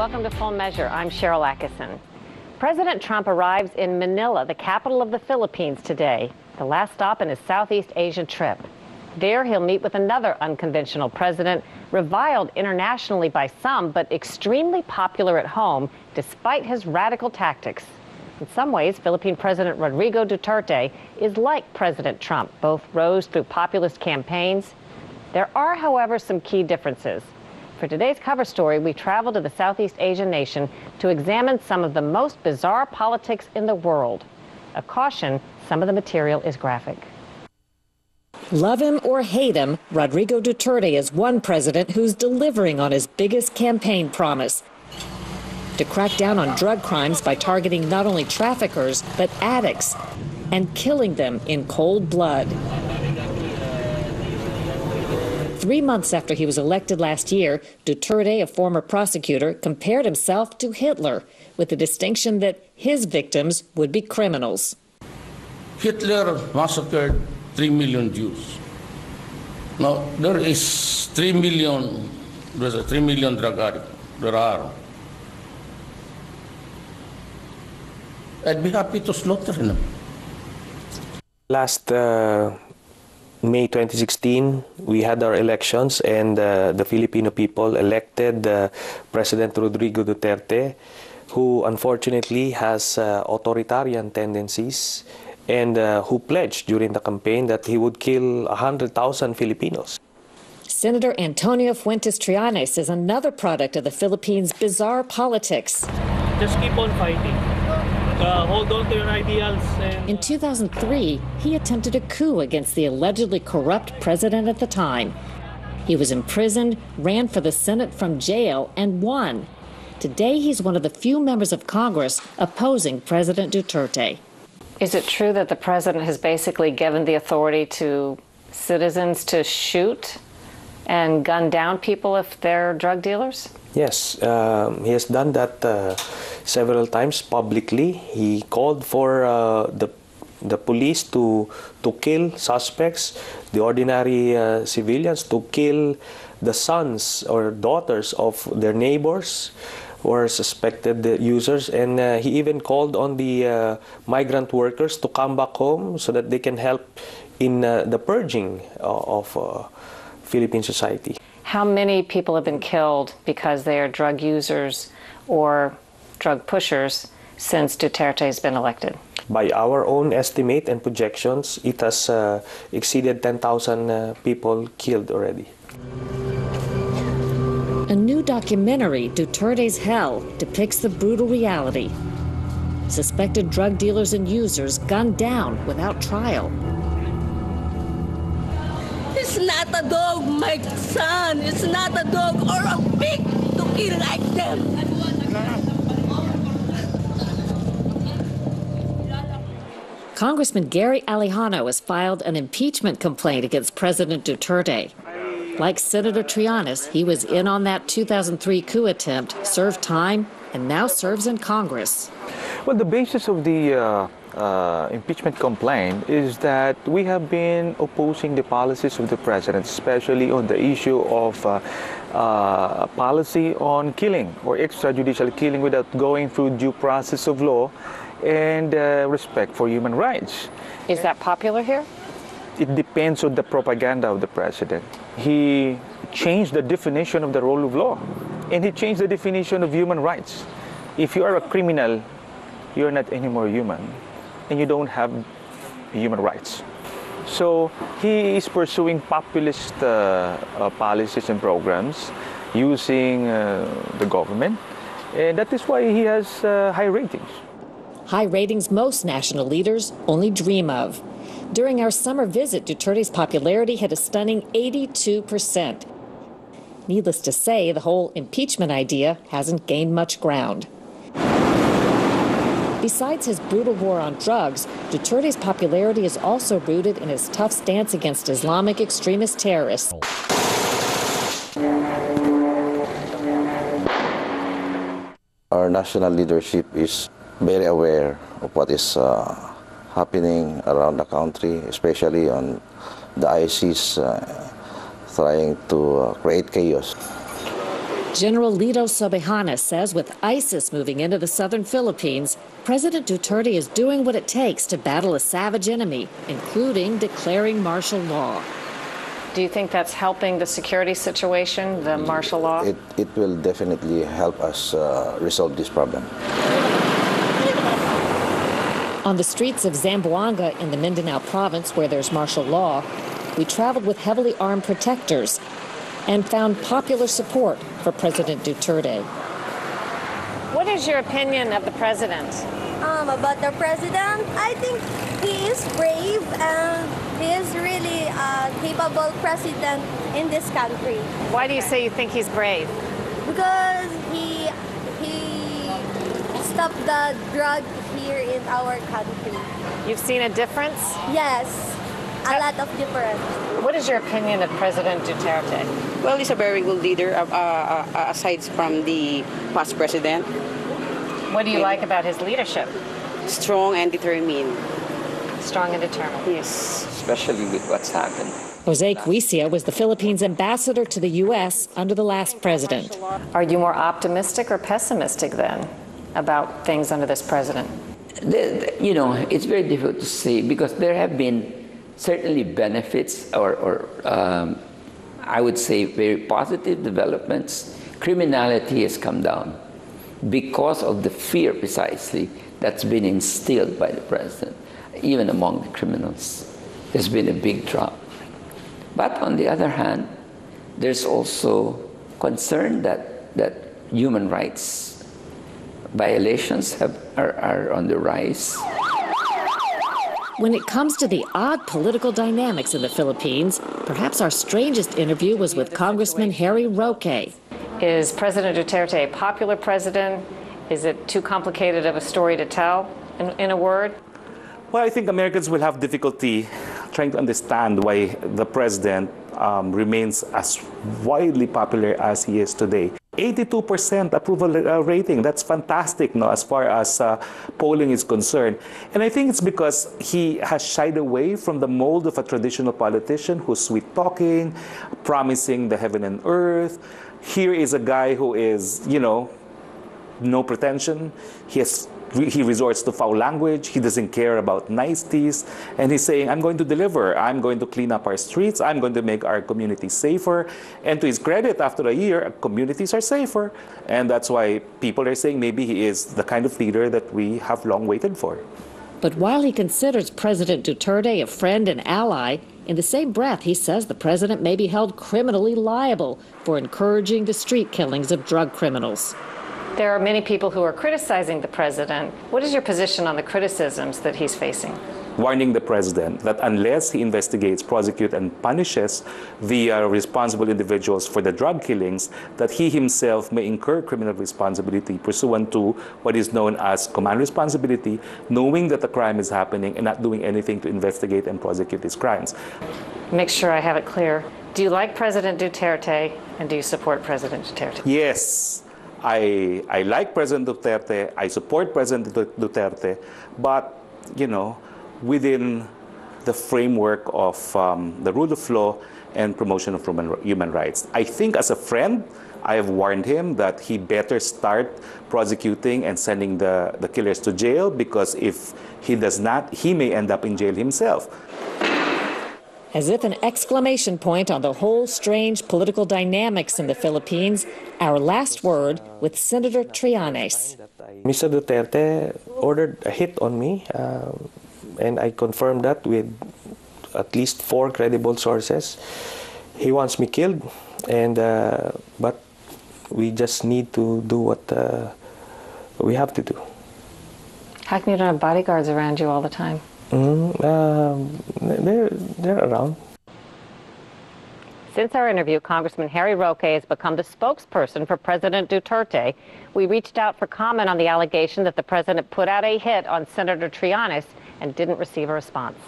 Welcome to Full Measure. I'm Cheryl Atkinson. President Trump arrives in Manila, the capital of the Philippines, today, the last stop in his Southeast Asian trip. There, he'll meet with another unconventional president, reviled internationally by some, but extremely popular at home, despite his radical tactics. In some ways, Philippine President Rodrigo Duterte is like President Trump. Both rose through populist campaigns. There are, however, some key differences. For today's cover story, we travel to the Southeast Asian nation to examine some of the most bizarre politics in the world. A caution, some of the material is graphic. Love him or hate him, Rodrigo Duterte is one president who's delivering on his biggest campaign promise: to crack down on drug crimes by targeting not only traffickers, but addicts, and killing them in cold blood. 3 months after he was elected last year, Duterte, a former prosecutor, compared himself to Hitler, with the distinction that his victims would be criminals. Hitler massacred 3 million Jews. Now, there's a 3 million drug addicts. There are. I'd be happy to slaughter them. Last May 2016, we had our elections, and the Filipino people elected President Rodrigo Duterte, who unfortunately has authoritarian tendencies, and who pledged during the campaign that he would kill 100,000 Filipinos. Senator Antonio Fuentes Trillanes is another product of the Philippines' bizarre politics. Just keep on fighting. Hold on to your ideals. In 2003, he attempted a coup against the allegedly corrupt president at the time. He was imprisoned, ran for the Senate from jail, and won. Today, he's one of the few members of Congress opposing President Duterte. Is it true that the president has basically given the authority to citizens to shoot and gun down people if they're drug dealers? Yes, he has done that several times publicly. He called for the police to kill suspects, the ordinary civilians, to kill the sons or daughters of their neighbors or suspected users, and he even called on the migrant workers to come back home so that they can help in the purging of Philippine society. How many people have been killed because they are drug users or drug pushers since Duterte has been elected? By our own estimate and projections, it has exceeded 10,000 people killed already. A new documentary, Duterte's Hell, depicts the brutal reality. Suspected drug dealers and users gunned down without trial. It's not a dog, my son. It's not a dog or a pig to kill like them. Congressman Gary Alejano has filed an impeachment complaint against President Duterte. Like Senator Trillanes, he was in on that 2003 coup attempt, served time, and now serves in Congress. Well, the basis of the impeachment complaint is that we have been opposing the policies of the president, especially on the issue of policy on killing or extrajudicial killing without going through due process of law and respect for human rights. Is that popular here? It depends on the propaganda of the president. He changed the definition of the rule of law, and he changed the definition of human rights. If you are a criminal, you're not anymore human, and you don't have human rights. So he is pursuing populist policies and programs using the government, and that is why he has high ratings. High ratings most national leaders only dream of. During our summer visit, Duterte's popularity hit a stunning 82%. Needless to say, the whole impeachment idea hasn't gained much ground. Besides his brutal war on drugs, Duterte's popularity is also rooted in his tough stance against Islamic extremist terrorists. Our national leadership is very aware of what is happening around the country, especially on the ISIS trying to create chaos. General Lito Sobejana says with ISIS moving into the southern Philippines, President Duterte is doing what it takes to battle a savage enemy, including declaring martial law. Do you think that's helping the security situation, the martial law? It will definitely help us resolve this problem. On the streets of Zamboanga in the Mindanao province, where there's martial law, we traveled with heavily armed protectors and found popular support for President Duterte. What is your opinion of the president? About the president, I think he is brave and he is really a capable president in this country. Why do you say you think he's brave? Because he stopped the drug here in our country. You've seen a difference? Yes, a lot of difference. What is your opinion of President Duterte? Well, he's a very good leader, aside from the past president. What do you like about his leadership? Strong and determined. Strong and determined. Yes. Especially with what's happened. Jose Cuisia was the Philippines' ambassador to the U.S. under the last president. Are you more optimistic or pessimistic then about things under this president? You know, it's very difficult to say because there have been certainly benefits or I would say very positive developments. Criminality has come down because of the fear precisely that's been instilled by the president, even among the criminals. There's been a big drop. But on the other hand, there's also concern that human rights violations are on the rise. When it comes to the odd political dynamics in the Philippines, perhaps our strangest interview was with Congressman Harry Roque. Is President Duterte a popular president? Is it too complicated of a story to tell in a word? Well, I think Americans will have difficulty trying to understand why the president remains as widely popular as he is today. 82% approval rating, that's fantastic, no, as far as polling is concerned. And I think it's because he has shied away from the mold of a traditional politician who's sweet-talking, promising the heaven and earth. Here is a guy who is, you know, no pretension. He resorts to foul language. He doesn't care about niceties. And he's saying, I'm going to deliver. I'm going to clean up our streets. I'm going to make our communities safer. And to his credit, after a year, communities are safer. And that's why people are saying maybe he is the kind of leader that we have long waited for. But while he considers President Duterte a friend and ally, in the same breath, he says the president may be held criminally liable for encouraging the street killings of drug criminals. There are many people who are criticizing the president. What is your position on the criticisms that he's facing? Warning the president that unless he investigates, prosecutes, and punishes the responsible individuals for the drug killings, that he himself may incur criminal responsibility pursuant to what is known as command responsibility, knowing that the crime is happening and not doing anything to investigate and prosecute these crimes. Make sure I have it clear. Do you like President Duterte, and do you support President Duterte? Yes. I like President Duterte, I support President Duterte, but, you know, within the framework of the rule of law and promotion of human rights. I think as a friend, I have warned him that he better start prosecuting and sending the killers to jail, because if he does not, he may end up in jail himself. As if an exclamation point on the whole strange political dynamics in the Philippines, our last word with Senator Trillanes. Mr. Duterte ordered a hit on me, and I confirmed that with at least 4 credible sources. He wants me killed, and but we just need to do what we have to do. How come you don't have bodyguards around you all the time? They're around. Since our interview, Congressman Harry Roque has become the spokesperson for President Duterte. We reached out for comment on the allegation that the president put out a hit on Senator Trillanes and didn't receive a response.